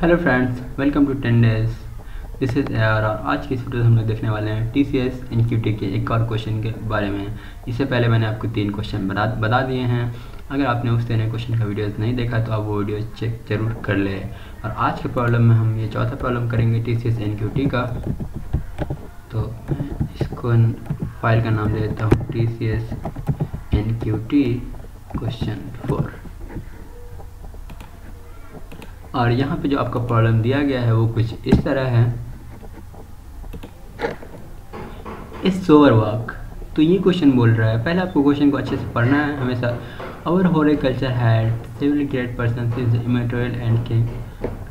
Hello friends, welcome to 10 days. This is AR और आज की इस वीडियो में हम लोग देखने वाले हैं TCS NQT के एक और क्वेश्चन के बारे में। इससे पहले मैंने आपको 3 क्वेश्चन बता दिए हैं। अगर आपने उस 3 क्वेश्चन का वीडियो नहीं देखा तो आप वो वीडियो चेक जरूर कर ले। और आज के प्रॉब्लम में हम ये चौथा प्रॉब्लम करेंगे TCS NQT का। तो इसको फाइल का नाम दे देता हूँ TCS NQT क्वेश्चन 4। और यहाँ पे जो आपका प्रॉब्लम दिया गया है वो कुछ इस तरह है। इस सोवर वॉक, तो ये क्वेश्चन बोल रहा है, पहले आपको क्वेश्चन को अच्छे से पढ़ना है हमेशा। Our horticulture had several great persons is immaterial and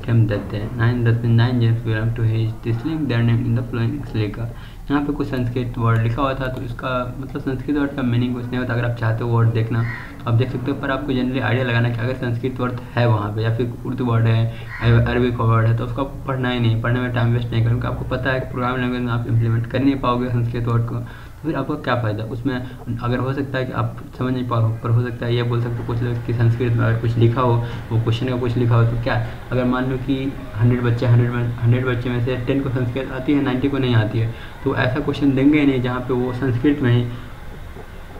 came दत्ते 9 जेम्स बिलोंग टू हिज डिस्लिंग their name in the following shloka. यहाँ पे कुछ संस्कृत वर्ड लिखा हुआ था, तो इसका मतलब संस्कृत वर्ड का मीनिंग कुछ नहीं होता। अगर आप चाहते हो वर्ड देखना तो आप देख सकते हो, पर आपको जनरली आइडिया लगाना कि अगर संस्कृत वर्ड है वहाँ पे या फिर उर्दू वर्ड है, अरबी का वर्ड है, तो उसको पढ़ना ही नहीं, पढ़ने में टाइम वेस्ट नहीं करूँगा। आपको पता है कि प्रोग्रामिंग लैंग्वेज में आप इम्प्लीमेंट कर नहीं पाओगे संस्कृत वर्ड को, तो फिर आपको क्या फ़ायदा उसमें। अगर हो सकता है कि आप समझ नहीं पाओ, पर हो सकता है ये बोल सकते हो कुछ लोग कि संस्कृत में अगर कुछ लिखा हो, वो क्वेश्चन का कुछ लिखा हो, तो क्या अगर मान लो कि 100 बच्चे में से 10 को संस्कृत आती है, 90 को नहीं आती है, तो ऐसा क्वेश्चन देंगे ही नहीं जहाँ पे वो संस्कृत में ही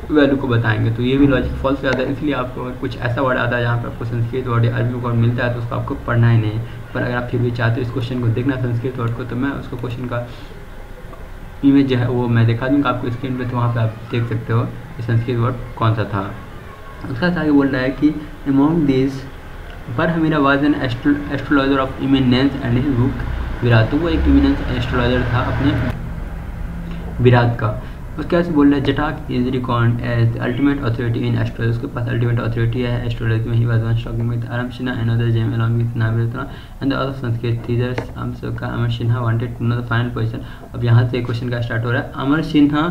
वैल्यू को बताएंगे। तो ये भी लॉजिक फॉल्स हो जाता है। इसलिए आपको अगर कुछ ऐसा वर्ड आता है जहाँ पे आपको संस्कृत वर्ड या अरबी वर्ड मिलता है, तो उसको आपको पढ़ना ही नहीं। पर अगर आप फिर भी चाहते हो इस क्वेश्चन को देखना संस्कृत वर्ड को, तो मैं उसको क्वेश्चन का इमेज जो है वो मैं दिखा दूँगा आपको स्क्रीन पे, तो वहाँ पे आप देख सकते हो कि संस्कृत वर्ड कौन सा था। उसका आगे बोल रहा है कि among this Varahamihira was an astrologer of eminence and his book विराट। तो वो एक इमिनेंस एस्ट्रोलॉजर था अपने विराट का। उसके बाद बोल रहा है Jataka is record as ultimate authority in astrology. उसके पास अल्टीमेट अथॉरिटी है एस्ट्रोलॉजी में। He was one talking with आरम Sinha and other gem along with नाबिलता and the other Sanskrit teachers. Amar Sinha wanted to know the final position. अब यहाँ से क्वेश्चन का स्टार्ट हो रहा है। Amar Sinha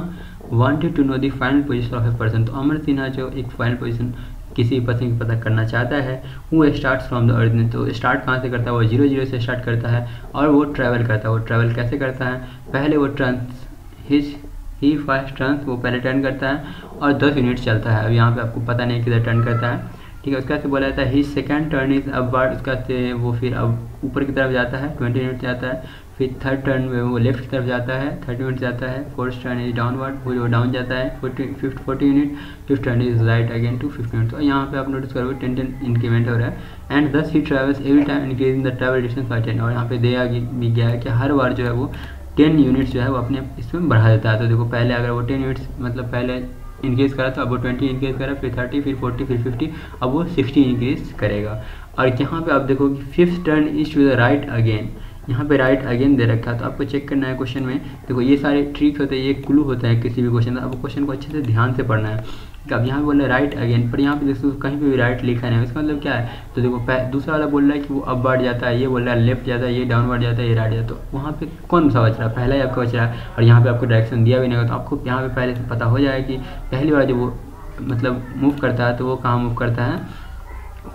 wanted to know the final position of a person. तो अमर सिन्हा जो एक फाइनल पोजीशन किसी पर्सन की पता करना चाहता है, वो स्टार्ट फ्रॉम द अर्थ। तो स्टार्ट कहाँ से करता है? वो 0 से स्टार्ट करता है और वो ट्रैवल करता है। वो ट्रैवल कैसे करता है? पहले वो ही फर्स्ट टर्न, वो पहले टर्न करता है और 10 यूनिट चलता है। अब यहाँ पे आपको पता नहीं किधर टर्न करता है, ठीक है। उसका से बोला जाता है ही सेकंड टर्न इज अपवर्ड। उसका से वो फिर अब ऊपर की तरफ जाता है, 20 यूनिट जाता है। फिर थर्ड टर्न में वो लेफ्ट की तरफ जाता है, 30 यूनिट जाता है। फोर्थ टर्न इज डाउनवर्ड, वो डाउन जाता है 40 unit. Fifth turn is right again to 50 unit. तो यहाँ पे आप नोटिस करोगे 10 इंक्रीमेंट हो रहा है। एंड दस ही travels every time increasing the travel distance by 10। और यहाँ पे दिया भी गया है कि हर बार जो है वो 10 यूनिट्स जो है वो अपने इसमें बढ़ा देता है। तो देखो पहले अगर वो 10 यूनिट्स मतलब पहले इंक्रीज करा तो अब वो 20 इंक्रीज करा, फिर 30, फिर 40, फिर 50, अब वो 60 इंक्रीज करेगा। और यहाँ पे आप देखो कि fifth turn is to the right again. यहाँ पे राइट अगेन दे रखा है, तो आपको चेक करना है क्वेश्चन में। देखो ये सारे ट्रिक्स होते हैं, ये क्लू होता है किसी भी क्वेश्चन का। आपको क्वेश्चन को अच्छे से ध्यान से पढ़ना है। अब यहाँ पे बोल रहे राइट अगेन, पर यहाँ पे देखो कहीं पे भी राइट लिखा नहीं है, इसका मतलब क्या है? तो देखो दूसरा वाला बोल रहा है कि वो अपवर्ड जाता है, ये बोल रहा है लेफ्ट जाता है, ये डाउनवर्ड जाता है, ये राइट जाता है। तो वहाँ पे कौन सा बच रहा है? पहला ही आपका बच रहा है। और यहाँ पे आपको डायरेक्शन दिया भी नहीं होगा, तो आपको यहाँ पे पहले से पता हो जाए कि पहली बार जब वो मतलब मूव करता है तो वो कहाँ मूव करता है?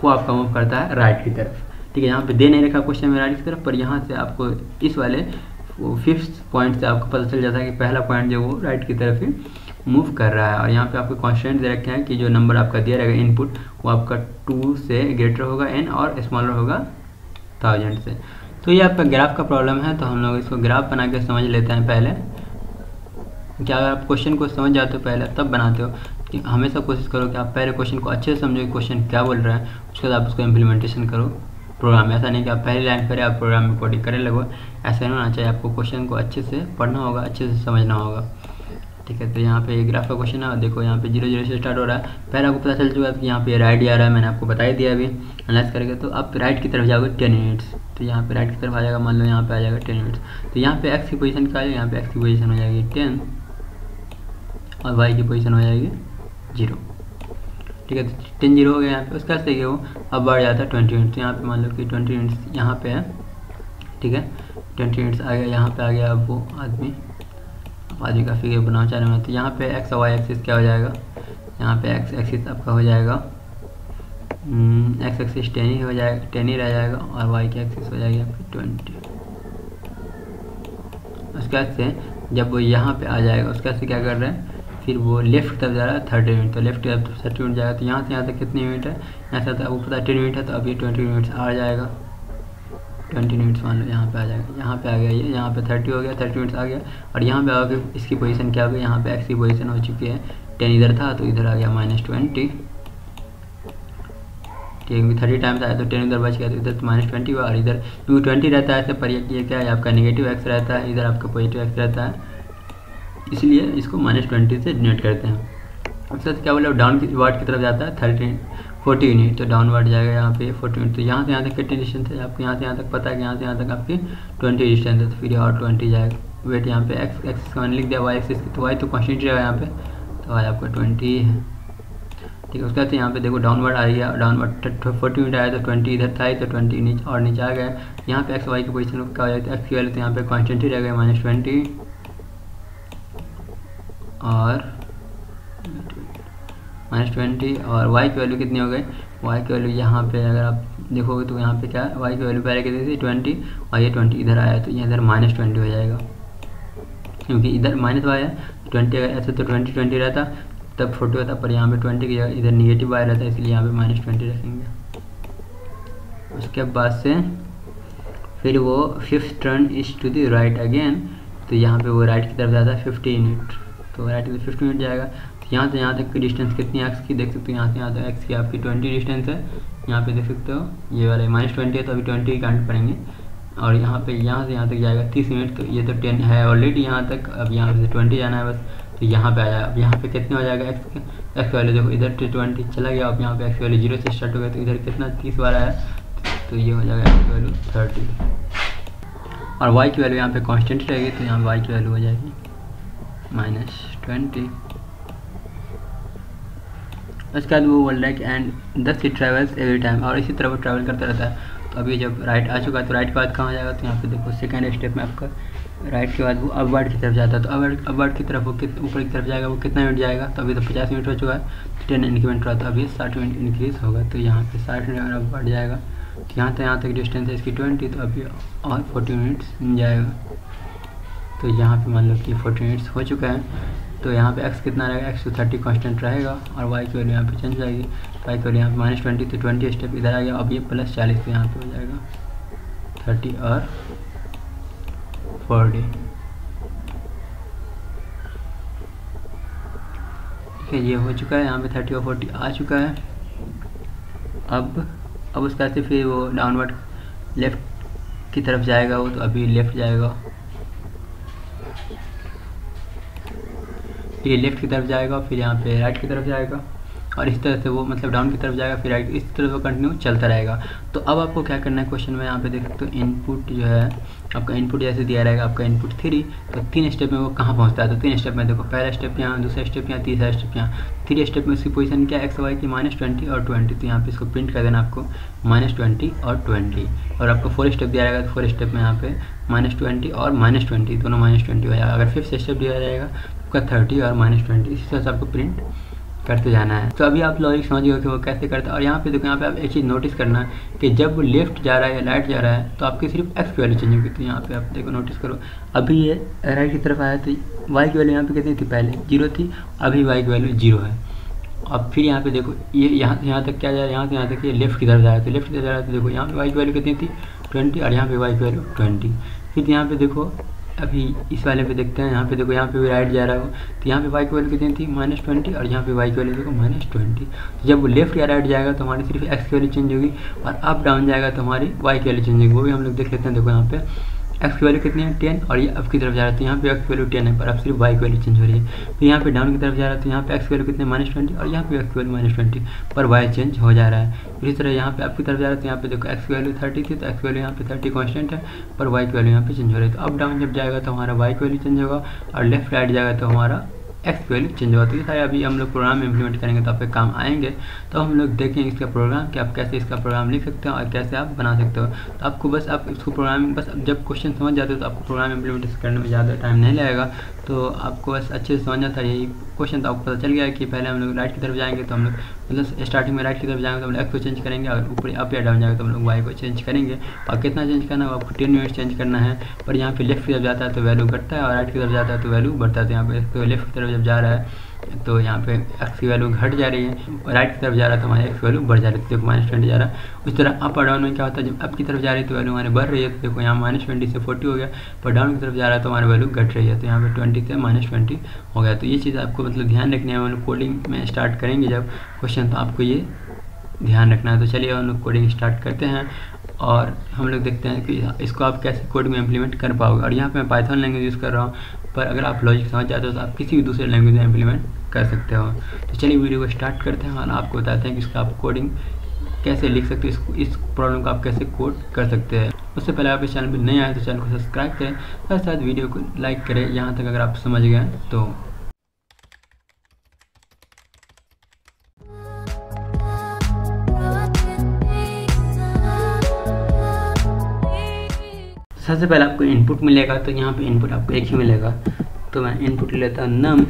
वो आपका मूव करता है राइट की तरफ, ठीक है। यहाँ पे दे नहीं रखा क्वेश्चन में राइट की तरफ, पर यहाँ से आपको इस वाले वो फिफ्थ पॉइंट से आपको पता चल जाता है कि पहला पॉइंट जो वो राइट की तरफ ही मूव कर रहा है। और यहाँ पे आपको कॉन्स्टेंट दे रखे हैं कि जो नंबर आपका दिया रहेगा इनपुट, वो आपका 2 से ग्रेटर होगा n और स्मॉलर होगा 1000 से। तो ये आपका ग्राफ का प्रॉब्लम है। तो हम लोग इसको ग्राफ बना के समझ लेते हैं पहले। क्या अगर आप क्वेश्चन को समझ जाते हो पहले तब बनाते हो, कि हमेशा कोशिश करो कि आप पहले क्वेश्चन को अच्छे से समझो कि क्वेश्चन क्या बोल रहा है, उसके बाद आप उसको इम्प्लीमेंटेशन करो प्रोग्राम में। ऐसा नहीं कि आप पहली लाइन करें आप प्रोग्राम में कोडिंग करने लगो, ऐसा नहीं होना चाहिए। आपको क्वेश्चन को अच्छे से पढ़ना होगा, अच्छे से समझना होगा, ठीक है। तो यहाँ पे ग्राफ का क्वेश्चन है, देखो यहाँ पे 0 से स्टार्ट हो रहा है। पहले आपको पता चल चुका है कि यहाँ पे राइट आ रहा है, मैंने आपको बता ही दिया अभी एनालाइज करेंगे। तो आप राइट की तरफ जाओगे 10 यूनिट्स, तो यहाँ पे राइट की तरफ आ जाएगा, मान लो यहाँ पे आ जाएगा 10 यूनिट्स। तो यहाँ पे एक्स की पोजीशन क्या है? यहाँ पे एक्स की पोजीशन हो जाएगी 10 और वाई की पोजीशन हो जाएगी 0, ठीक है। तो 10 0 हो गया यहाँ पे। उसके बाद से वो अब बढ़ जाता है 20 यूनिट्स। तो यहाँ पे मान लो कि 20 यूनिट्स यहाँ पे है, ठीक है। 20 यूनिट्स आ गया, यहाँ पे आ गया। अब वो आदमी का फिगर बनाना चाह रहे हैं, तो यहाँ पे एक्स और वाई एक्सिस क्या हो जाएगा? यहाँ पे एक्स एक्सिस आपका हो जाएगा एक्स एक्सिस 10 ही हो जाएगा, 10 ही रह जाएगा, और वाई की एक्सिस हो जाएगी आपकी 20। उसके बाद से जब वो यहाँ पे आ जाएगा, उसके बाद से क्या कर रहे हैं? फिर वो लेफ्ट की तरफ जा रहा है 30 यूनिट, तो लेफ्ट की तरफ 30 यूनिट जाएगा। तो यहाँ से यहाँ तक कितनी यूनिट है? यहाँ से वो पता 10 यूनिट है, तो अब ये 20 यूनिट्स आ जाएगा। 20 मिनट्स मान लो यहाँ पे आ जाएगा, यहाँ पे आ गया ये, यहाँ पे 30 हो गया, 30 मिनट्स आ गया। और यहाँ पे आगे इसकी पोजीशन क्या हो गई, यहाँ पे एक्स की पोजीशन हो चुकी है 10 इधर था तो इधर आ गया -20, ठीक है, 30 टाइम्स आया तो 10 इधर बच गया तो इधर -20 हुआ। और इधर क्योंकि 20 रहता है ऐसे पर ये क्या है आपका नेगेटिव एक्स रहता है, इधर आपका पॉजिटिव एक्स रहता है, इसलिए इसको -20 से डिनोट करते हैं। अब सर क्या बोला डाउन की वार्ड की तरफ जाता है 40 यूनिट, तो डाउनवर्ड जाएगा यहाँ पे 40 यूनिट। तो यहाँ से यहाँ तक कितनी डिस्टेंस है आपको, यहाँ से यहाँ तक पता है कि यहाँ से यहाँ तक आपकी 20 डिस्टेंस है, तो फिर और 20 जाएगा। वेट यहाँ पे एक्स एक्सिस का मैंने लिख दिया, वाई एक्सिस की, तो वाई तो कॉन्स्टेंट रहेगा यहाँ पे, तो वाई आपका 20 है, ठीक है। उसके बाद यहाँ पे देखो डाउनवर्ड आ गया, डाउनवर्ड 40 यूनिट आया तो 20 इधर था ही तो 20 नीचे और नीचे आ गया। यहाँ पे एक्स वाई की पोजीशन क्या हो जाती है, एक्स की वैल्यू तो यहाँ पे कॉन्स्टेंट ही रहेगा -20 और -20 और y की वैल्यू कितनी हो गई, y की वैल्यू यहाँ पे अगर आप देखोगे तो यहाँ पे क्या है y की वैल्यू पहले कितनी थी 20 और ये 20 इधर आया तो ये इधर -20 हो जाएगा, क्योंकि इधर माइनस y है 20, अगर ऐसे तो 20 रहता तब 40 होता, पर यहाँ पे 20 की जगह इधर नेगेटिव y रहता है, इसलिए यहाँ पे -20 रखेंगे। उसके बाद से फिर वो 5th turn is to the right again, तो यहाँ पे वो राइट की तरफ जाता है 50 यूनिट, तो राइट की तरफ 50 यूनिट जाएगा। यहाँ से यहाँ तक की डिस्टेंस कितनी है एक्स की, देख सकते हो यहाँ से यहाँ तक एक्स की आपकी 20 डिस्टेंस है, यहाँ पे देख सकते हो ये वाले -20 है तो अभी 20 ही काउंट करेंगे। और यहाँ पे यहाँ से यहाँ तक जाएगा 30 मिनट, तो ये तो 10 है ऑलरेडी यहाँ तक, अब यहाँ से 20 जाना है बस, तो यहाँ पे आ जाएगा। अब यहाँ पे कितना हो जाएगा एक्स वैल्यू देखो इधर 20 चला गया, अब यहाँ पे एक्स वैल्यू 0 से स्टार्ट हो गया तो इधर कितना 30 वाला है, तो ये हो जाएगा एक्स वैल्यू 30 और वाई की वैल्यू यहाँ पे कॉन्स्टेंट रहेगी, तो यहाँ वाई की वैल्यू हो जाएगी -20। उसके बाद वो बोल रहा है कि एंड दस ही ट्रेवल्स एवरी टाइम, और इसी तरह वो ट्रैवल करता रहता है। तो अभी जब राइट आ चुका है तो राइट के बाद कहाँ जाएगा, तो यहाँ पे देखो सेकंड स्टेप में आपका राइट के बाद वो अपवर्ड की तरफ जाता है, तो अपवर्ड की तरफ वो ऊपर की तरफ जाएगा, वो कितना मिनट जाएगा, तो अभी तो 50 मिनट हो चुका है, 10 इंक्रीमेंट रहा था, अभी 60 मिनट इंक्रीज होगा, तो यहाँ पे 60 मिनट अपवर्ड जाएगा। तो यहाँ तक डिस्टेंस है इसकी 20, तो अभी और 40 मिनट्स जाएगा। तो यहाँ पे मान लो कि 40 मिनट्स हो चुका है, तो यहाँ पे x कितना रहेगा, x तो 30 कांस्टेंट रहेगा और y की वैल्यू यहाँ पे चेंज जाएगी, y की वैल्यू यहाँ पे -20, तो 20 स्टेप इधर आ गया, अब ये +40 तो यहाँ पे हो जाएगा 30 और 40, ठीक है। ये हो चुका है, यहाँ पे 30 और 40 आ चुका है। अब उसका से फिर वो डाउनवर्ड लेफ़्ट की तरफ जाएगा, वो तो अभी लेफ़्ट जाएगा, ये लेफ़्ट की तरफ जाएगा, फिर यहाँ पे राइट की तरफ जाएगा और इस तरह से वो मतलब डाउन की तरफ जाएगा, फिर राइट, इस तरह से कंटिन्यू चलता रहेगा। तो अब आपको क्या करना है, क्वेश्चन में यहाँ पे देख सकते हो इनपुट जो है आपका इनपुट जैसे दिया रहेगा आपका इनपुट 3, तो 3 स्टेप में वो कहाँ पहुँचता है, तो 3 स्टेप में देखो पहला स्टेप यहाँ, दूसरा स्टेप यहाँ, तीसरा स्टेप यहाँ। 3 स्टेप में उसकी पोजीशन क्या है एक्स वाई की -20 और 20, तो यहाँ पे इसको प्रिंट कर देना आपको -20 और 20। और आपको 4 स्टेप दिया रहेगा तो 4 स्टेप में यहाँ पे -20 और -20 दोनों -20 हो जाएगा। अगर 5th स्टेप दिया रहेगा आपका 30 और -20, इसी तरह से आपको प्रिंट करते जाना है। तो अभी आप लॉजिक समझ गए कि वो कैसे करता है। और यहाँ पे देखो, यहाँ पे आप एक चीज़ नोटिस करना है कि जब लेफ्ट जा रहा है या राइट जा रहा है तो आपकी सिर्फ एक्स की वैल्यू चेंज होगी। तो यहाँ पे आप देखो नोटिस करो, अभी ये राइट की तरफ आया तो वाई की वैल्यू यहाँ पे कितनी थी, पहले 0 थी, अभी वाई की वैल्यू 0 है। अब फिर यहाँ पे देखो ये यहाँ तक क्या जा रहा है, यहाँ से यहाँ तक ये लेफ्ट की तरफ जा रहा है, तो लेफ्ट की तरफ जा रहा है तो देखो यहाँ पे वाई की वैल्यू कितनी थी 20 और यहाँ पे वाई की वैल्यू 20। फिर यहाँ पे देखो अभी इस वाले पे देखते हैं, यहाँ पे देखो यहाँ पे भी राइट जा रहा है तो यहाँ पे वाई की वैल्यू कितनी थी -20 और यहाँ पे वाई की वैल्यू देखो -20। तो जब वो लेफ्ट या राइट जाएगा तो हमारी सिर्फ एक्स की वैल्यू चेंज होगी और अप डाउन जाएगा तो हमारी वाई की वैल्यू चेंज होगी। वो भी हम लोग देख लेते हैं। देखो यहाँ पे एक्स की वैल्यू कितनी है 10 और ये अप की तरफ जा रहा है तो यहाँ पे एक्स की वैल्यू 10 है, पर अब सिर्फ वाई की वैल्यू चेंज हो रही है। फिर यहाँ पे डाउन की तरफ जा रहा है तो यहाँ पे एक्स की वैल्यू कितनी -20 और यहाँ पे एक्स की वैल्यू -20 पर वाई चेंज हो जा रहा है। इसी तरह यहाँ पे अप की तरफ जा रहा है तो यहाँ पे देखो एक्स की वैल्यू 30 थी तो एक्स की वैल्यू यहाँ पे 30 कॉन्स्टेंट है, पर वाई की वैल्यू यहाँ पे चेंज हो रही है। तो अप डाउन जब जाएगा तो हमारा वाई की वैल्यू चेंज होगा और लेफ्ट राइट जाएगा तो हमारा एक्स वैल्यू चेंज होगा। तो ये सारे अभी हम लोग प्रोग्राम इम्प्लीमेंट करेंगे तो आपके काम आएंगे। तो हम लोग देखेंगे इसका प्रोग्राम कि आप कैसे इसका प्रोग्राम लिख सकते हो और कैसे आप बना सकते हो। तो आपको बस आप इसको प्रोग्राम बस जब क्वेश्चन समझ जाते हो तो आपको प्रोग्राम इम्प्लीमेंट करने में ज़्यादा टाइम नहीं लगेगा। तो आपको बस अच्छे से समझ जाता है यही क्वेश्चन, तो आपको पता चल गया कि पहले हम लोग राइट की तरफ जाएंगे तो हम लोग मतलब स्टार्टिंग में राइट की तरफ जाएंगे तो हम लोग एक्स को चेंज करेंगे, अगर ऊपर अप या डाउन जाएगा तो हम लोग वाई को चेंज करेंगे। और कितना चेंज करना है आपको 10 यूनिट चेंज करना है। पर यहाँ पे लेफ्ट की तरफ जाता है तो वैल्यू घटता है और राइट की तरफ जाता है तो वैल्यू बढ़ता है। तो यहाँ पे लेफ्ट की तरफ जब जा रहा है तो यहाँ पे एक्स की वैल्यू घट जा रही है, राइट की तरफ जा रहा है तो हमारी एक्स वैल्यू बढ़ जा रही है, देखो -20 जा रहा है। उस तरह अप और डाउन में क्या होता है, जब अप की तरफ जा रही है तो वैल्यू हमारी बढ़ रही है, तो देखो यहाँ -20 से 40 हो गया, पर डाउन की तरफ जा रहा है तो हमारी वैल्यू घट रही है, तो यहाँ पे 20 से -20 हो गया। तो ये चीज़ आपको मतलब ध्यान रखनी है, हम लोग कोडिंग में स्टार्ट करेंगे जब क्वेश्चन, तो आपको ये ध्यान रखना है। तो चलिए हम लोग कोडिंग स्टार्ट करते हैं और हम लोग देखते हैं कि इसको आप कैसे कोड में इम्प्लीमेंट कर पाओगे। और यहाँ पे मैं पाइथन लैंग्वेज यूज़ कर रहा हूँ, पर अगर आप लॉजिक समझ जाते हो तो आप किसी भी दूसरे लैंग्वेज में इम्प्लीमेंट कर सकते हो। तो चलिए वीडियो को स्टार्ट करते हैं और आपको बताते हैं कि इसका आप कोडिंग कैसे लिख सकते हो, इस प्रॉब्लम को आप कैसे कोड कर सकते हैं। उससे पहले आप इस चैनल पर नए आए तो चैनल को सब्सक्राइब करें, साथ साथ वीडियो को लाइक करें यहाँ तक अगर आप समझ गए तो। सबसे पहले आपको इनपुट मिलेगा, तो यहाँ पे इनपुट आपको एक ही मिलेगा, तो मैं इनपुट लेता हूँ num,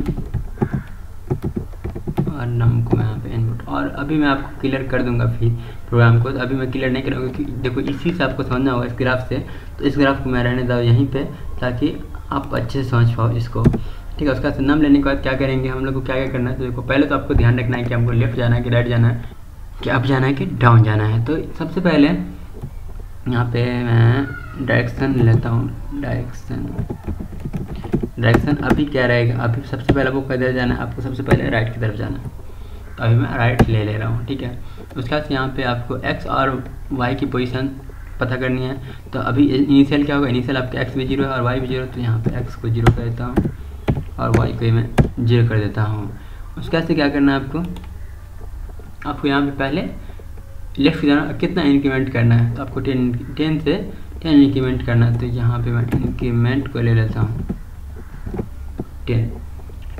और num को मैं यहाँ पे इनपुट, और अभी मैं आपको क्लियर कर दूंगा फिर प्रोग्राम को। तो अभी मैं क्लियर नहीं करूँगा क्योंकि देखो इसी से आपको समझना होगा इस ग्राफ से, तो इस ग्राफ को मैं रहने दूँ यहीं पे ताकि आप अच्छे से समझ पाओ इसको, ठीक है। उसका num लेने के बाद क्या करेंगे, हम लोग को क्या क्या करना है, तो देखो पहले तो आपको ध्यान रखना है कि हमको लेफ्ट जाना है कि राइट जाना है, कि अप जाना है कि डाउन जाना है। तो सबसे पहले यहाँ पे मैं डायरेक्शन लेता हूँ, डायरेक्शन अभी क्या रहेगा, अभी सबसे पहले आपको किधर जाना है, आपको सबसे पहले राइट की तरफ जाना है, तो अभी मैं राइट ले रहा हूँ, ठीक है। उसके बाद यहाँ पे आपको एक्स और वाई की पोजीशन पता करनी है। तो अभी इनिशियल क्या होगा, इनिशियल आपका एक्स भी 0 है और वाई भी 0, तो यहाँ पे एक्स को 0 कर देता हूँ और वाई को मैं 0 कर देता हूँ। उसके बाद से क्या करना है आपको यहाँ पे पहले लेफ्ट की तरफ कितना इंक्रीमेंट करना है, तो आपको 10 से 10 इंक्रीमेंट करना है, तो यहाँ पे मैं इंक्रीमेंट को ले लेता हूँ 10,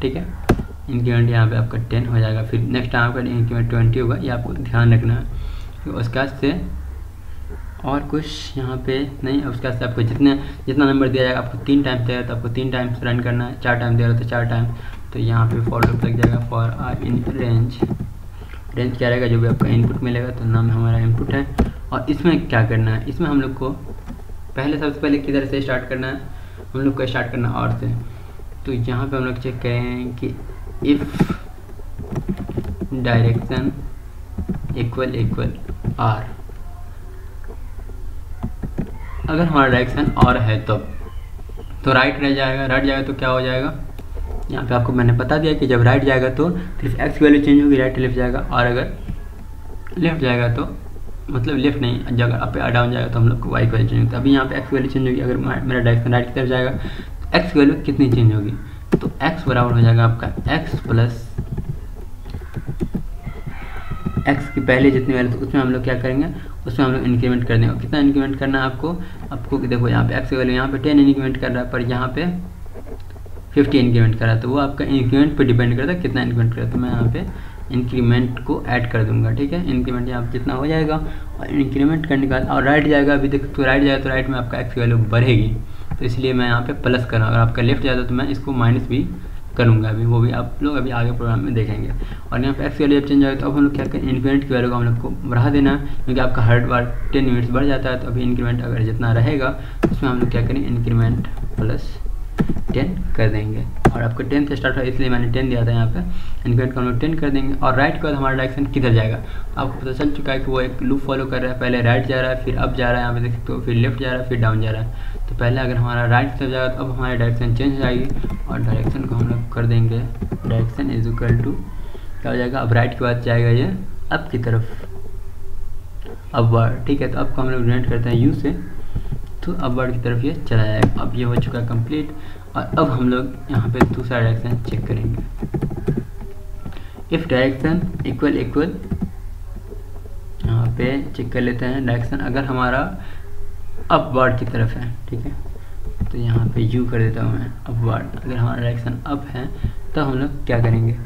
ठीक है। इंक्रीमेंट यहाँ पे आपका 10 हो जाएगा, फिर नेक्स्ट टाइम आपका इंक्रीमेंट 20 होगा, ये आपको ध्यान रखना है। तो उसके बाद से और कुछ यहाँ पे नहीं, उसके बाद से आपको जितना नंबर दिया जाएगा, आपको 3 टाइम्स दिया है तो आपको 3 टाइम्स रन करना है, 4 टाइम दिया है तो 4 टाइम, तो यहाँ पे फॉर लूप लग जाएगा फॉर इन रेंज क्या रहेगा, जो भी आपका इनपुट मिलेगा, तो नाम हमारा इनपुट है। और इसमें क्या करना है, इसमें हम लोग को पहले सबसे पहले किधर से स्टार्ट करना है, हम लोग को स्टार्ट करना और से, तो यहाँ पे हम लोग चेक करें कि इफ़ डायरेक्शन इक्वल आर, अगर हमारा डायरेक्शन और है तो राइट रह जाएगा, राइट जाएगा तो क्या हो जाएगा, यहाँ पे आपको मैंने बता दिया कि जब राइट जाएगा तो सिर्फ एक्स की वैल्यू चेंज होगी, राइट लेफ्ट जाएगा, और अगर लेफ्ट जाएगा तो मतलब लेफ्ट नहीं, जब अप या डाउन जाएगा तो हम लोग को वाई की वैल्यू चेंज होगी। अभी यहाँ पे एक्स की वैल्यू चेंज होगी, अगर मेरा डायरेक्शन राइट की तरफ जाएगा तो एक्स की वैल्यू कितनी चेंज होगी, तो एक्स बराबर हो जाएगा आपका एक्स प्लस एक्स की पहले जितनी वैल्यू तो उसमें हम लोग क्या करेंगे, उसमें हम लोग इंक्रीमेंट कर देंगे। कितना इंक्रीमेंट करना है आपको देखो यहाँ पे एक्स की वैल्यू यहाँ पे 10 इंक्रीमेंट कर रहा है, पर यहाँ पे 50 इंक्रीमेंट करा, तो वो आपका इंक्रीमेंट पे डिपेंड करता है कितना इंक्रीमेंट करा, तो मैं यहाँ पे इंक्रीमेंट को ऐड कर दूंगा, ठीक है। इंक्रीमेंट यहाँ जितना हो जाएगा, और इंक्रीमेंट करने के बाद और राइट जाएगा, अभी देखो तो राइट जाएगा तो राइट में आपका एक्स की वैल्यू बढ़ेगी, तो इसलिए मैं यहाँ पे प्लस कर रहा हूँ। अगर आपका लेफ्ट जाता तो मैं इसको माइनस भी करूँगा, अभी वो भी आप लोग अभी आगे प्रोग्राम में देखेंगे। और यहाँ पे एक्स की वैल्यू जब चेंज होगा तो अब हम लोग क्या करें, इंक्रीमेंट की वैल्यू को हम लोग को बढ़ा देना है, क्योंकि आपका हर बार 10 यूनिट्स बढ़ जाता है, तो अभी इंक्रीमेंट अगर जितना रहेगा उसमें हम लोग क्या करें, इंक्रीमेंट प्लस 10 कर देंगे। और आपको 10 से स्टार्ट हुआ इसलिए मैंने 10 दिया था, यहाँ पे इंक्रीमेंट को हम लोग 10 कर देंगे। और राइट के बाद हमारा डायरेक्शन किधर जाएगा, आपको पता चल चुका है कि वो एक लूप फॉलो कर रहा है, पहले राइट जा रहा है, फिर अप जा रहा है, यहाँ पे देख सकते हो, फिर लेफ्ट जा रहा है, फिर डाउन जा रहा है। तो पहले अगर हमारा राइट तरफ जाएगा तो अब हमारी डायरेक्शन चेंज हो जाएगी, और डायरेक्शन को हम लोग कर देंगे डायरेक्शन इज इक्वल टू क्या हो जाएगा, अब राइट के बाद जाएगा ये अप की तरफ, अपवर्ड, ठीक है। तो अब को हम लोग डिनोट करते हैं यू से, तो अपवर्ड की तरफ ये चला जाएगा। अब ये हो चुका है कंप्लीट, और अब हम लोग यहाँ पे दूसरा डायरेक्शन चेक करेंगे। इफ़ डायरेक्शन इक्वल यहाँ पे चेक कर लेते हैं डायरेक्शन, अगर हमारा अपवर्ड की तरफ है, ठीक है, तो यहाँ पे यू कर देता हूँ मैं अपवर्ड। अगर हमारा डायरेक्शन अप है तो हम लोग क्या करेंगे,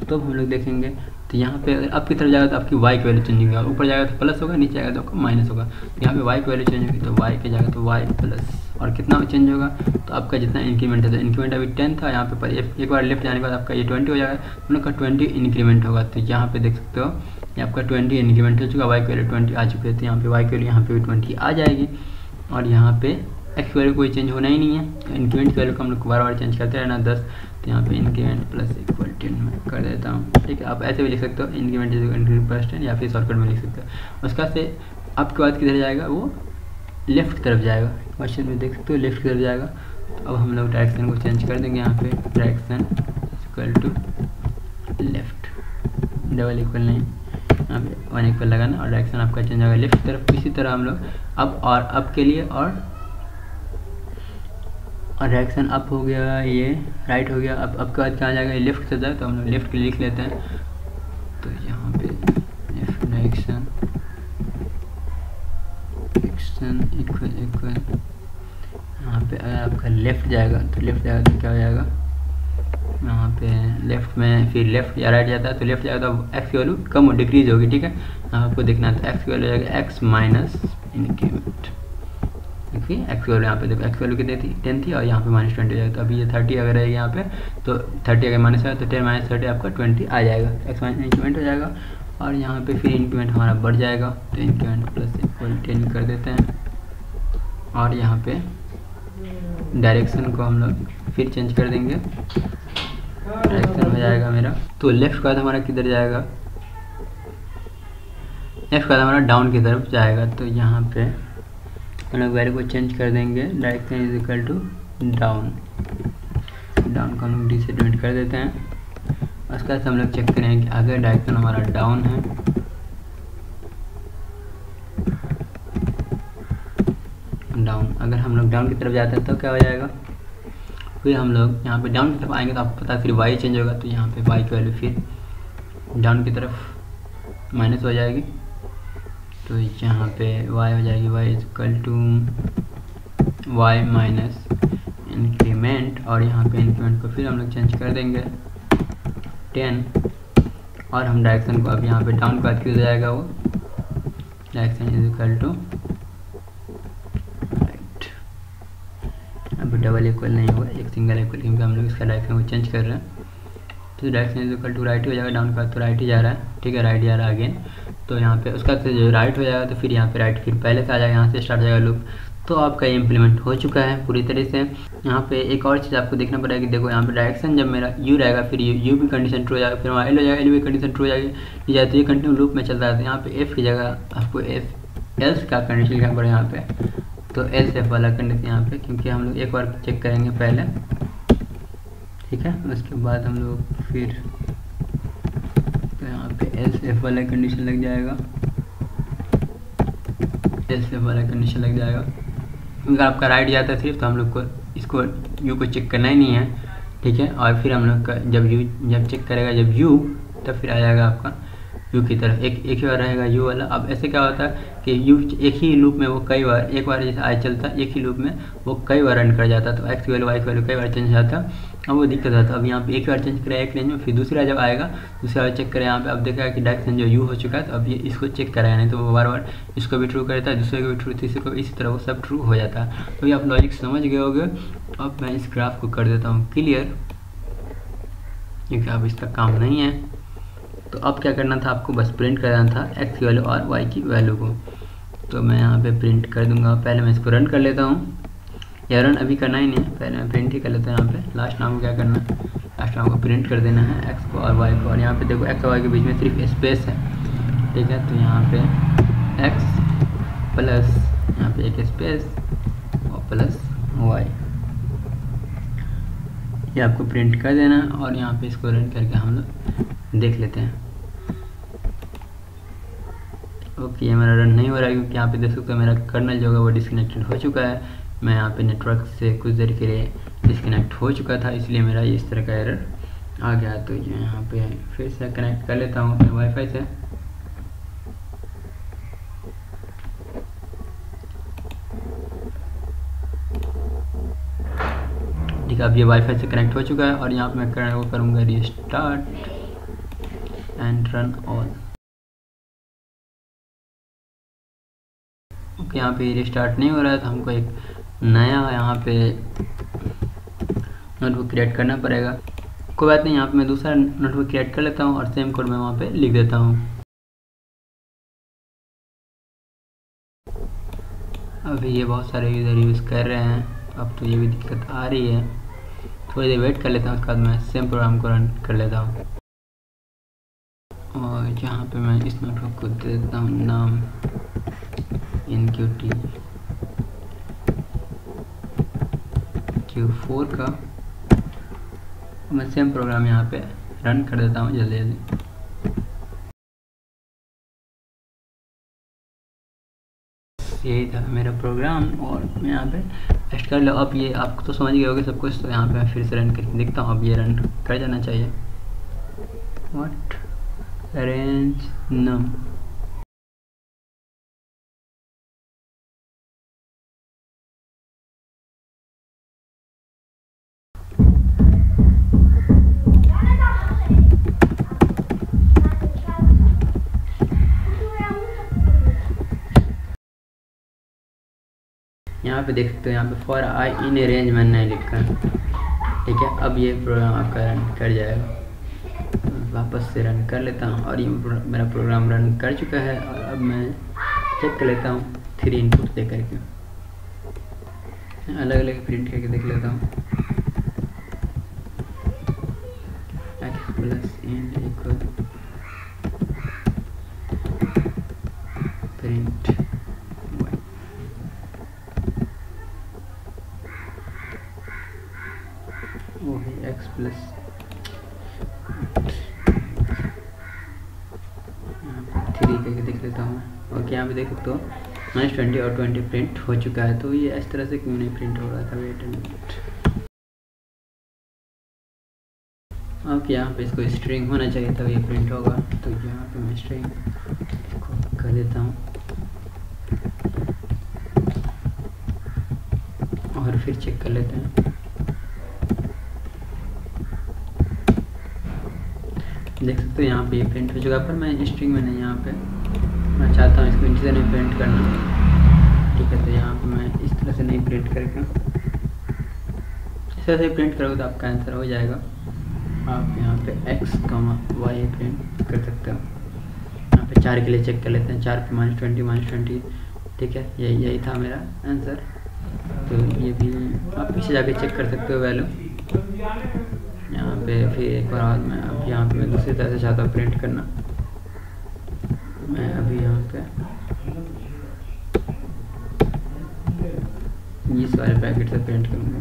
तो हम लोग देखेंगे, तो यहाँ पे अगर अप की तरफ जाएगा तो आपकी वाई की वैल्यू चेंज होगी, ऊपर जाएगा तो प्लस होगा, नीचे जाएगा तो आपका माइनस होगा। तो यहाँ पे वाई की वैल्यू चेंज होगी, तो वाई के जाएगा तो वाई प्लस, और कितना चेंज होगा, तो आपका जितना इंक्रीमेंट है, तो इंक्रीमेंट अभी 10 था, यहाँ पे एक बार लेफ्ट जाने के बाद आपका ये 20 हो जाएगा, हम लोग का 20 इंक्रीमेंट होगा। तो यहाँ पे देख सकते हो ये आपका 20 इंक्रीमेंट हो चुका, वाई की वैल्यू 20 आ चुकी है, तो यहाँ पे वाई की वैल्यू यहाँ पे भी 20 आ जाएगी, और यहाँ पे एक्स वैल्यू कोई चेंज होना ही नहीं है, तो इंक्रीमेंट की वैल्यू को हम लोग बार बार चेंज करते रहना 10, तो यहाँ पे इंक्रीमेंट प्लस इक्वल 10 में कर देता हूँ। ठीक है, आप ऐसे भी लिख सकते हो इंक्रीमेंट इज इंक्रीमेंट प्लस 10, या फिर शॉर्टकट में लिख सकते हो। उसका से आपके बाद किधर जाएगा, वो लेफ्ट की तरफ जाएगा। क्वेश्चन में देख सकते हो लेफ्ट की तरफ जाएगा। तो अब हम लोग डायरेक्शन को चेंज कर देंगे, यहाँ पे direction equal to left, double equal नहीं, यहाँ पे 1 इक्वल लगाना और डायरेक्शन आपका चेंज होगा लेफ्ट की तरफ। इसी तरह हम लोग अब के लिए और डायरेक्शन अप हो गया, ये राइट हो गया। अब के बाद कहाँ जाएगा, ये लेफ्ट से जाए, तो हम लोग लेफ्ट के लिए लिख लेते हैं। तो यहाँ पे लेफ्ट डायरेक्शन इक्वल यहाँ पे अगर आपका लेफ्ट जाएगा तो क्या हो जाएगा, यहाँ पे लेफ्ट में फिर लेफ्ट या राइट जाता है तो लेफ्ट जाएगा तो एक्स की वैल्यू कम डिक्रीज होगी। ठीक है, आपको देखना है तो एक्स की वैल्यू जाएगा एक्स माइनस इंक्रीमेंट। देखिए एक्स की वैल्यू यहाँ पे देखो, एक्स वैल्यू कितनी थी 10 थी और यहाँ पे -20 हो जाएगा। तो अभी ये 30 अगर रहेगी यहाँ पे तो 30 अगर माइनस है तो 10 माइनस 30 आपका 20 आ जाएगा, एक्स माइनस इंक्रीमेंट हो जाएगा। और यहाँ पे फिर इंक्रीमेंट हमारा बढ़ जाएगा, तो इंक्रीमेंट प्लस इक्वल 10 कर देते हैं। और यहाँ पे डायरेक्शन को हम लोग फिर चेंज कर देंगे, डायरेक्शन हो जाएगा मेरा, तो लेफ्ट का हमारा किधर जाएगा, लेफ्ट का हमारा डाउन की तरफ जाएगा। तो यहाँ पे हम लोग वैल्यू को चेंज कर देंगे, direction is equal to down, down को हम लोग डी से डिनोट कर देते हैं। उसके बाद हम लोग चेक करेंगे कि अगर डायरेक्शन हमारा डाउन है डाउन, अगर हम लोग डाउन की तरफ जाते हैं तो क्या हो जाएगा, फिर हम लोग यहाँ पे डाउन की तरफ आएंगे तो आपको पता है फिर वाई चेंज होगा। तो यहाँ पे वाई की वैल्यू फिर डाउन की तरफ माइनस हो जाएगी, तो यहाँ पे वाई हो जाएगी Y is equal to Y minus increment. और यहाँ पे इंक्रीमेंट को फिर हम लोग चेंज कर देंगे 10, और हम डायरेक्शन को अब यहाँ पे डाउन के बाद किधर जाएगा, वो direction is equal to right. अब डबल इक्वल नहीं होगा, एक सिंगल इक्वल, क्योंकि हम लोग इसका डायरेक्शन को चेंज कर रहे हैं। तो direction is equal to right हो जाएगा, डाउन का तो राइट ही जा रहा है। ठीक है, राइट जा रहा है अगेन, तो यहाँ पे उसका तो जो राइट हो जाएगा तो फिर यहाँ पे राइट फिर पहले से आ जाएगा, यहाँ से स्टार्ट हो जाएगा लूप। तो आपका ये इम्प्लीमेंट हो चुका है पूरी तरह से। यहाँ पे एक और चीज़ आपको देखना पड़ेगा कि देखो यहाँ पे डायरेक्शन जब मेरा यू रहेगा फिर यू भी कंडीशन ट्रू हो जाएगा, फिर वहाँ एल हो जाएगा, एल भी कंडीशन ट्रू हो जाएगी, या तो ये कंटिन्यू लूप में चलता है। यहाँ पे एफ की जगह आपको एल्स का कंडीशन लिखना पड़ेगा यहाँ पे, तो एल्स एफ वाला कंडीशन यहाँ पे, क्योंकि हम लोग एक बार चेक करेंगे पहले। ठीक है, उसके बाद हम लोग फिर तो यहाँ पे एल्स एफ वाला कंडीशन लग जाएगा, एल्स एफ वाला कंडीशन लग जाएगा। अगर आपका राइट जाता है सिर्फ तो हम लोग को इसको यू को चेक करना ही नहीं है। ठीक है, और फिर हम लोग का जब चेक करेगा जब यू, तब फिर आ जाएगा आपका यू की तरफ एक ही बार रहेगा यू वाला। अब ऐसे क्या होता है कि यू एक ही लूप में वो कई बार, एक बार जैसे आई चलता है एक ही लूप में वो कई बार रन कर जाता है, तो एक्स की वैल्यू वाई की वैल्यू कई बार चेंज हो जाता है, अब वो दिक्कत आता है। अब यहाँ पे एक बार चेंज करेगा एक रेंज में, फिर दूसरा जब आएगा दूसरा बार चेक करें, यहाँ पे अब देखा कि डायरेक्शन जो यू हो चुका है, तो अब ये इसको चेक कराया, नहीं तो वो बार बार इसको भी ट्रू करता है, दूसरे को भी ट्रू, तीसरे को, इसी तरह वो सब ट्रू हो जाता है। तो ये आप लॉजिक समझ गए होंगे। अब मैं इस ग्राफ को कर देता हूँ क्लियर, क्योंकि अब इसका काम नहीं है। तो अब क्या करना था, आपको बस प्रिंट करना था एक्स की वैल्यू और वाई की वैल्यू को। तो मैं यहाँ पे प्रिंट कर दूंगा, पहले मैं इसको रन कर लेता हूँ, या रन अभी करना ही नहीं है, पहले मैं प्रिंट ही कर लेता हूँ। यहाँ पे लास्ट नाम को क्या करना है, लास्ट नाम को प्रिंट कर देना है एक्स को और वाई को। और यहाँ पे देखो एक्स और वाई के बीच में सिर्फ स्पेस है। ठीक है, तो यहाँ पे एक्स प्लस यहाँ पे एक स्पेस और प्लस वाई, ये आपको प्रिंट कर देना है। और यहाँ पे इसको रन करके हम लोग देख लेते हैं। ओके, ये मेरा रन नहीं हो रहा है, क्योंकि यहाँ पे देख सकते हो मेरा कर्नल जो है वो डिस्कनेक्टेड हो चुका है। मैं यहाँ पे नेटवर्क से कुछ देर के लिए डिस्कनेक्ट हो चुका था, इसलिए मेरा इस तरह का एरर आ गया। तो यहाँ पे फिर से कनेक्ट कर लेता हूँ अपने वाईफाई से। ठीक है, अब ये वाईफाई से कनेक्ट हो चुका है, और यहाँ पे मैं वो करूँगा restart and run all. Okay, यहाँ पे रिस्टार्ट नहीं हो रहा है, तो हमको एक नया यहाँ पे नोटबुक क्रिएट करना पड़ेगा। कोई बात नहीं, यहाँ पे मैं दूसरा नोटबुक क्रिएट कर लेता हूँ और सेम कोड मैं वहाँ पे लिख देता हूँ। अभी ये बहुत सारे यूज़र यूज़ कर रहे हैं, अब तो ये भी दिक्कत आ रही है। थोड़ी देर वेट कर लेता हूँ, उसके बाद मैं सेम प्रोग्राम को रन कर लेता हूँ। और यहाँ पे मैं इस नेटवर्क को दे देता हूँ नाम NQT Q4 का। मैं सेम प्रोग्राम यहाँ पे रन कर देता हूँ जल्दी जल्दी। यही था मेरा प्रोग्राम और मैं यहाँ पे टेस्ट कर लो। अब ये आपको तो समझ गए होगे सब कुछ, तो यहाँ पे मैं फिर से रन करके देखता हूँ। अब ये रन कर जाना चाहिए। व्हाट रेंज नम यहाँ पे देख सकते हो, यहाँ पे for I in A range मैंने नहीं लिखा, ठीक है। अब ये प्रोग्राम आपका रन कर जाएगा। वापस से रन कर लेता हूँ और ये मेरा प्रोग्राम रन कर चुका है। और अब मैं चेक कर लेता हूँ 3 इनपुट दे करके, अलग अलग प्रिंट करके देख लेता हूँ। x plus in equal print x plus 3 करके देख लेता हूँ। ओके, यहाँ पे देख सकते हो -20 और 20 प्रिंट हो चुका है। तो ये इस तरह से क्यों नहीं प्रिंट हो रहा था? Wait and minute. ओके, यहाँ पे इसको स्ट्रिंग होना चाहिए तब ये प्रिंट होगा। तो यहाँ पे मैं स्ट्रिंग कर देता हूँ और फिर चेक कर लेते हैं। देख सकते हो यहाँ पे ये प्रिंट हो चुका है, पर मैं स्ट्रिंग में नहीं, यहाँ पे मैं चाहता हूँ इसको इंटीजर में प्रिंट करना, ठीक है। तो यहाँ पे मैं इस तरह से नहीं प्रिंट करके इस तरह से प्रिंट करोगे तो आपका आंसर हो जाएगा। आप यहाँ पे x, y प्रिंट कर सकते हो। यहाँ पे 4 के लिए चेक कर लेते हैं। 4 पे -20, ठीक है। यही था मेरा आंसर। तो ये भी आप पीछे जाके चेक कर सकते हो वैल्यू। यहाँ पे फिर एक बार बाद में अब यहाँ पे मैं दूसरी तरह से चाहता हूँ प्रिंट करना। मैं अभी यहाँ पे इस वाले पैकेट से प्रिंट करूँगा।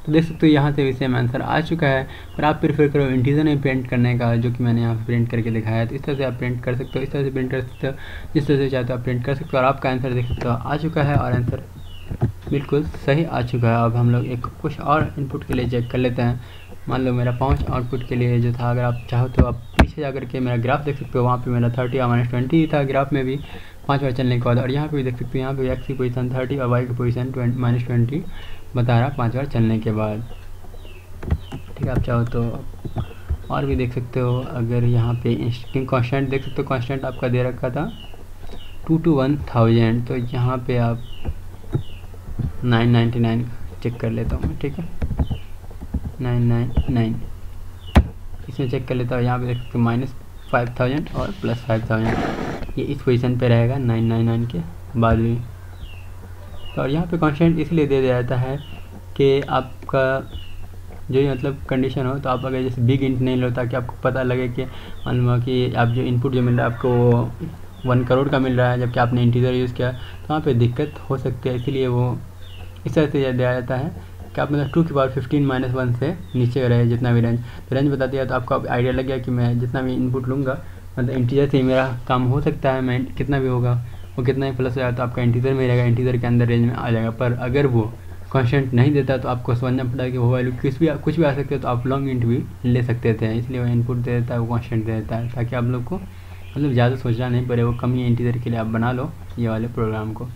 तो देख सकते हो यहाँ से भी सेम आंसर आ चुका है। पर आप प्रेफर करो इंटीजर में प्रिंट करने का, जो कि मैंने यहाँ पे प्रिंट करके दिखाया है। तो इस तरह से आप प्रिंट कर सकते हो, इस तरह से प्रिंट कर सकते हो, जिस तरह से चाहते हो आप प्रिंट कर सकते हो। और आपका आंसर देख सकते हो आ चुका है और आंसर बिल्कुल सही आ चुका है। अब हम लोग एक कुछ और इनपुट के लिए चेक कर लेते हैं। मान लो मेरा 5 आउटपुट के लिए जो था, अगर आप चाहो तो आप पीछे जा करके मेरा ग्राफ देख सकते हो। वहाँ पे मेरा 30 और -20 था ग्राफ में भी 5 बार चलने के बाद। और यहाँ पे भी देख सकते हो, यहाँ पे x की पोजीशन 30 और y की पोजीशन -20 बता रहा 5 बार चलने के बाद, ठीक है। आप चाहो तो और भी देख सकते हो। अगर यहाँ पे इंस्टिंग कांस्टेंट देख सकते हो, कांस्टेंट आपका दे रखा था 2 to 1000। तो यहाँ पे आप 999 चेक कर लेता हूँ, ठीक है। 999 इसमें चेक कर लेता हूँ। यहाँ पे देख सकते हो -5000 और +5000, ये इस पोजीशन पे रहेगा 999 के बाद भी। तो और यहाँ पे कांस्टेंट इसलिए दे दिया जाता है कि आपका जो ये मतलब कंडीशन हो, तो आप अगर जैसे बिग इंट नहीं लो, ताकि आपको पता लगे कि मान लो कि आप जो इनपुट जो मिल रहा है आपको 1 करोड़ का मिल रहा है, जबकि आपने इंटीजर यूज़ किया, तो वहाँ पे दिक्कत हो सकती है। इसलिए वो इस तरह से दिया जाता है कि आप मतलब 2 की पावर 15 -1 से नीचे रहे जितना भी रेंज। तो रेंज बता दिया तो आपको आइडिया लग गया कि मैं जितना भी इनपुट लूँगा, मतलब इंटीजर से मेरा काम हो सकता है। मैं कितना भी होगा वो कितना ही प्लस हो जाए तो आपका इंटीजर में रहेगा, इंटीजर के अंदर रेंज में आ जाएगा। पर अगर वो कांस्टेंट नहीं देता तो आपको समझना पड़ता है कि वो वैल्यू कुछ भी आ सकते है, तो आप लॉन्ग इंट भी ले सकते थे। इसलिए वो इनपुट दे देता है, वो कांस्टेंट दे देता है, ताकि आप लोग को मतलब ज़्यादा सोचना नहीं पड़े। वो कम ही इंटीजर के लिए आप बना लो ये वाले प्रोग्राम को।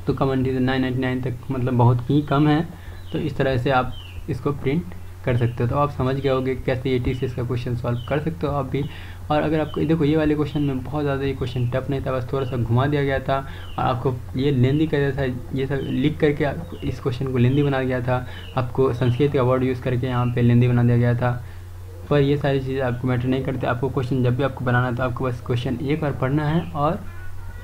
तो कम इंटीजर 999 तक मतलब बहुत ही कम है। तो इस तरह से आप इसको प्रिंट कर सकते हो। तो आप समझ गए होंगे कैसे ये TCS का क्वेश्चन सॉल्व कर सकते हो आप भी। और अगर आपको देखो ये वाले क्वेश्चन में बहुत ज़्यादा ये क्वेश्चन टफ नहीं था, बस थोड़ा सा घुमा दिया गया था और आपको ये लेंदी कर दिया था। ये सब लिख करके इस क्वेश्चन को लेंदी बना दिया था। आपको संस्कृत का वर्ड यूज़ करके यहाँ पे लेंदी बना दिया गया था। पर ये सारी चीज़ें आपको मैटर नहीं करते। आपको क्वेश्चन जब भी आपको बनाना है तो आपको बस क्वेश्चन एक बार पढ़ना है और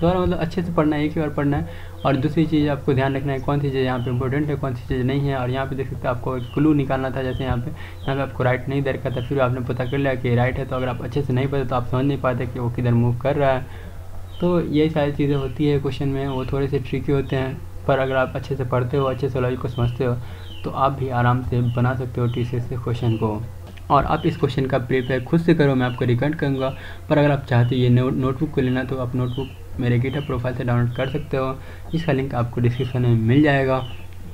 दोबारा मतलब अच्छे से पढ़ना है, एक ही बार पढ़ना है। और दूसरी चीज़ आपको ध्यान रखना है कौन सी चीज़ यहाँ पे इंपॉर्टेंट है, कौन सी चीज़ नहीं है। और यहाँ पे देख सकते हैं आपको एक क्लू निकालना था, जैसे यहाँ पे आपको राइट नहीं दे रखा था, फिर आपने पता कर लिया कि राइट है। तो अगर आप अच्छे से नहीं पढ़े तो आप समझ नहीं पाते कि वो किधर मूव कर रहा है। तो यही सारी चीज़ें होती है क्वेश्चन में, वो थोड़े से ट्रिकी होते हैं, पर अगर आप अच्छे से पढ़ते हो, अच्छे से लॉजिक को समझते हो तो आप भी आराम से बना सकते हो TCS से क्वेश्चन को। और आप इस क्वेश्चन का प्रिपेयर खुद से करो, मैं आपको रिकमेंड करूँगा। पर अगर आप चाहते हो ये नोटबुक को लेना तो आप नोटबुक मेरे गिटहब प्रोफाइल से डाउनलोड कर सकते हो, इसका लिंक आपको डिस्क्रिप्शन में मिल जाएगा।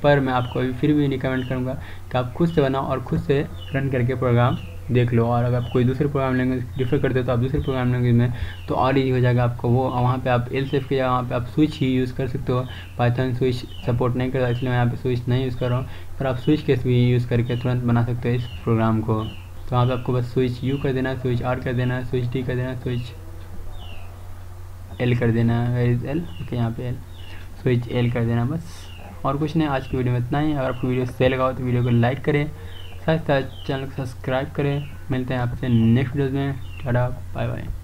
पर मैं आपको फिर भी रिकमेंड करूँगा कि आप खुद से बनाओ और खुद से रन करके प्रोग्राम देख लो। और अगर आप कोई दूसरे प्रोग्राम लैंग्वेज प्रीफर करते हो तो आप दूसरे प्रोग्राम लैंग्वेज में तो और ईजी हो जाएगा आपको वो। वहाँ पे आप एलसेफ की जगह वहाँ पे आप स्विच ही यूज़ कर सकते हो। पाइथन स्विच सपोर्ट नहीं करता, इसलिए मैं यहाँ पे स्विच नहीं यूज़ कर रहा हूँ, पर आप स्विच केस भी यूज़ करके तुरंत बना सकते हो इस प्रोग्राम को। तो वहाँ पे आपको बस स्विच यू कर देना है, स्विच आर कर देना है, स्विच डी कर देना है, स्विच एल कर देना है, वेयर इज एल, ओके यहाँ पे एल, स्विच एल कर देना बस। और कुछ नहीं, आज की वीडियो में इतना ही। अगर आपको वीडियो सही लगा हो तो वीडियो को लाइक करें, साथ साथ चैनल को सब्सक्राइब करें। मिलते हैं आपसे नेक्स्ट वीडियोज़ में। Tata bye bye.